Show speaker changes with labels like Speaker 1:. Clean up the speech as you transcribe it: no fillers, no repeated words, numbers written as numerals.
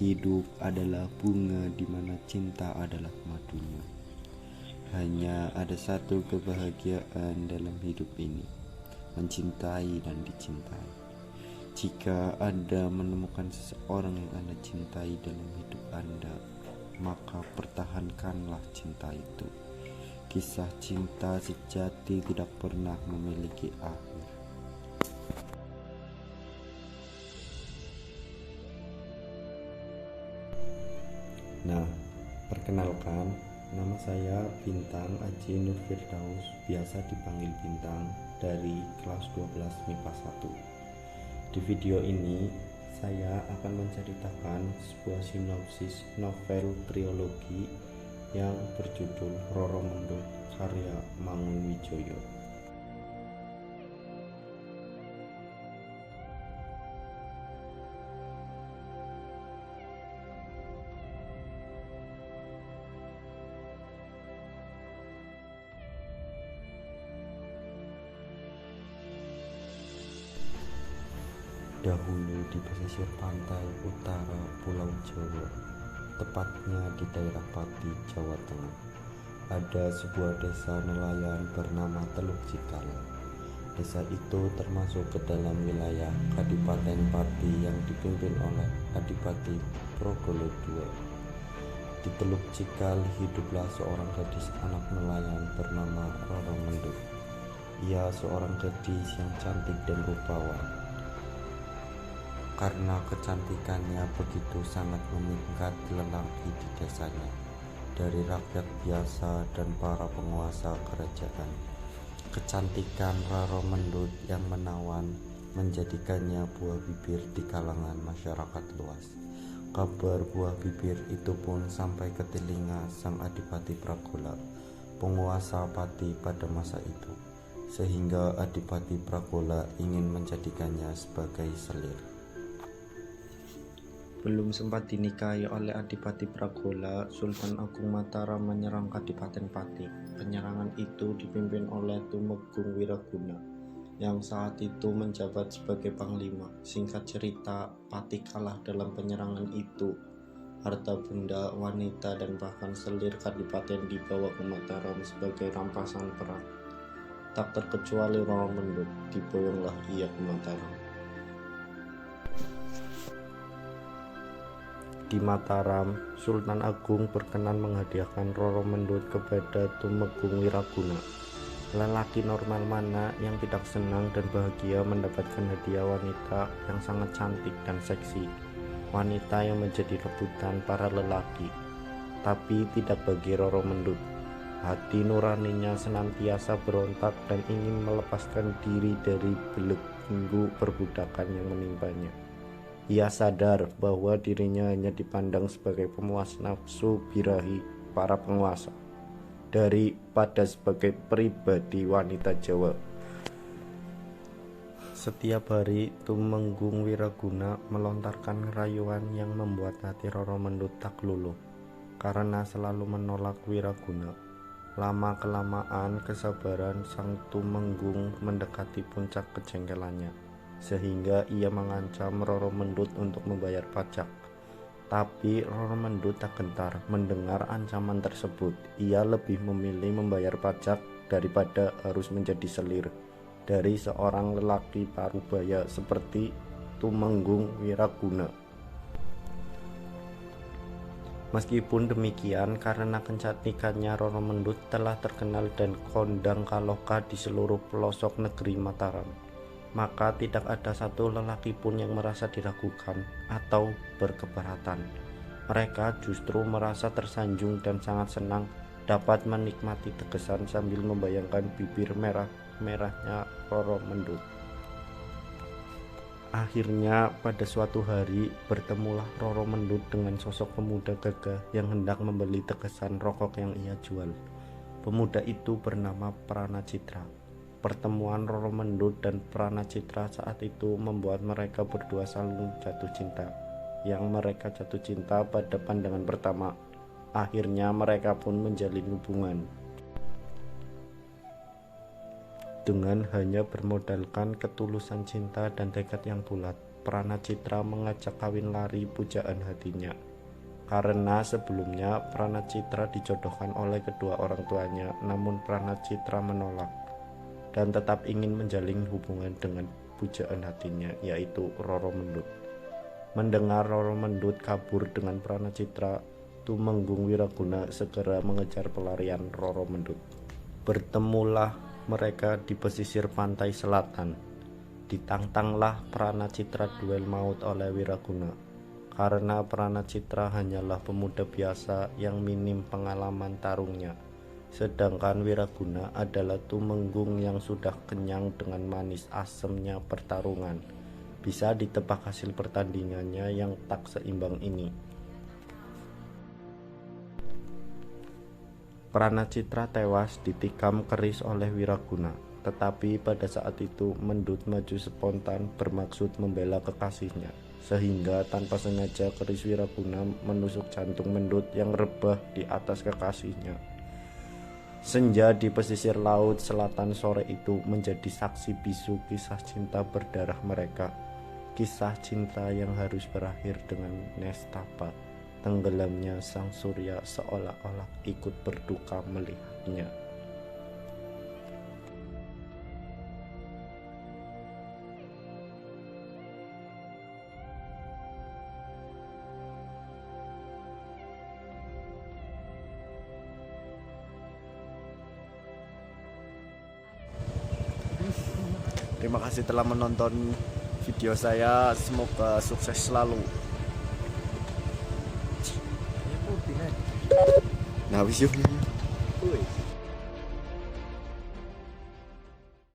Speaker 1: Hidup adalah bunga di mana cinta adalah madunya. Hanya ada satu kebahagiaan dalam hidup ini, mencintai dan dicintai. Jika Anda menemukan seseorang yang Anda cintai dalam hidup Anda, maka pertahankanlah cinta itu. Kisah cinta sejati tidak pernah memiliki akhir. Nah, perkenalkan, nama saya Bintang Aji Nur Firdaus, biasa dipanggil Bintang, dari kelas 12 MIPA 1. Di video ini, saya akan menceritakan sebuah sinopsis novel trilogi yang berjudul Roro Mendut karya Mangunwijoyo. Dahulu di pesisir pantai utara Pulau Jawa, tepatnya di daerah Pati, Jawa Tengah, ada sebuah desa nelayan bernama Teluk Cikal. Desa itu termasuk ke dalam wilayah Kadipaten Pati yang dipimpin oleh Adipati Progolo II. Di Teluk Cikal hiduplah seorang gadis anak nelayan bernama Roro Mendut. Ia seorang gadis yang cantik dan rupawan. Karena kecantikannya begitu sangat memikat lelaki di desanya, dari rakyat biasa dan para penguasa kerajaan. Kecantikan Roro Mendut yang menawan menjadikannya buah bibir di kalangan masyarakat luas. Kabar buah bibir itu pun sampai ke telinga sang Adipati Pragola, penguasa Pati pada masa itu, sehingga Adipati Pragola ingin menjadikannya sebagai selir. Belum sempat dinikahi oleh Adipati Pragola, Sultan Agung Mataram menyerang Kadipaten Pati. Penyerangan itu dipimpin oleh Tumenggung Wiraguna, yang saat itu menjabat sebagai panglima. Singkat cerita, Pati kalah dalam penyerangan itu. Harta benda, wanita, dan bahkan selir Kadipaten dibawa ke Mataram sebagai rampasan perang. Tak terkecuali Roro Mendut, diboyonglah ia ke Mataram. Di Mataram, Sultan Agung berkenan menghadiahkan Roro Mendut kepada Tumenggung Wiraguna. Lelaki normal mana yang tidak senang dan bahagia mendapatkan hadiah wanita yang sangat cantik dan seksi, wanita yang menjadi rebutan para lelaki. Tapi tidak bagi Roro Mendut. Hati nuraninya senantiasa berontak dan ingin melepaskan diri dari belenggu perbudakan yang menimpanya. Ia sadar bahwa dirinya hanya dipandang sebagai pemuas nafsu birahi para penguasa daripada sebagai pribadi wanita Jawa. Setiap hari Tumenggung Wiraguna melontarkan rayuan yang membuat hati Roro Mendut tak luluh, karena selalu menolak Wiraguna. Lama-kelamaan kesabaran sang Tumenggung mendekati puncak kejengkelannya, sehingga ia mengancam Roro Mendut untuk membayar pajak. Tapi Roro Mendut tak gentar mendengar ancaman tersebut. Ia lebih memilih membayar pajak daripada harus menjadi selir dari seorang lelaki parubaya seperti Tumenggung Wiraguna. Meskipun demikian, karena kecantikannya Roro Mendut telah terkenal dan kondang kaloka di seluruh pelosok negeri Mataram, maka tidak ada satu lelaki pun yang merasa diragukan atau berkeberatan. Mereka justru merasa tersanjung dan sangat senang dapat menikmati tegesan sambil membayangkan bibir merah-merahnya Roro Mendut. Akhirnya pada suatu hari bertemulah Roro Mendut dengan sosok pemuda gagah yang hendak membeli tegesan rokok yang ia jual. Pemuda itu bernama Pranacitra. Pertemuan Roro Mendut dan Pranacitra saat itu membuat mereka berdua saling jatuh cinta. Yang mereka jatuh cinta pada pandangan pertama. Akhirnya mereka pun menjalin hubungan. Dengan hanya bermodalkan ketulusan cinta dan tekad yang bulat, Pranacitra mengajak kawin lari pujaan hatinya. Karena sebelumnya Pranacitra dijodohkan oleh kedua orang tuanya, namun Pranacitra menolak dan tetap ingin menjalin hubungan dengan pujaan hatinya, yaitu Roro Mendut. Mendengar Roro Mendut kabur dengan Pranacitra, Tumenggung Wiraguna segera mengejar pelarian Roro Mendut. Bertemulah mereka di pesisir pantai selatan. Ditantanglah Pranacitra duel maut oleh Wiraguna. Karena Pranacitra hanyalah pemuda biasa yang minim pengalaman tarungnya, sedangkan Wiraguna adalah tumenggung yang sudah kenyang dengan manis asemnya pertarungan. Bisa ditebak hasil pertandingannya yang tak seimbang ini. Pranacitra tewas ditikam keris oleh Wiraguna, tetapi pada saat itu Mendut maju spontan bermaksud membela kekasihnya, sehingga tanpa sengaja keris Wiraguna menusuk jantung Mendut yang rebah di atas kekasihnya. Senja di pesisir laut selatan sore itu menjadi saksi bisu kisah cinta berdarah mereka. Kisah cinta yang harus berakhir dengan nestapa. Tenggelamnya sang surya seolah-olah ikut berduka melihatnya. Terima kasih telah menonton video saya, semoga sukses selalu. Nah, wis yuk.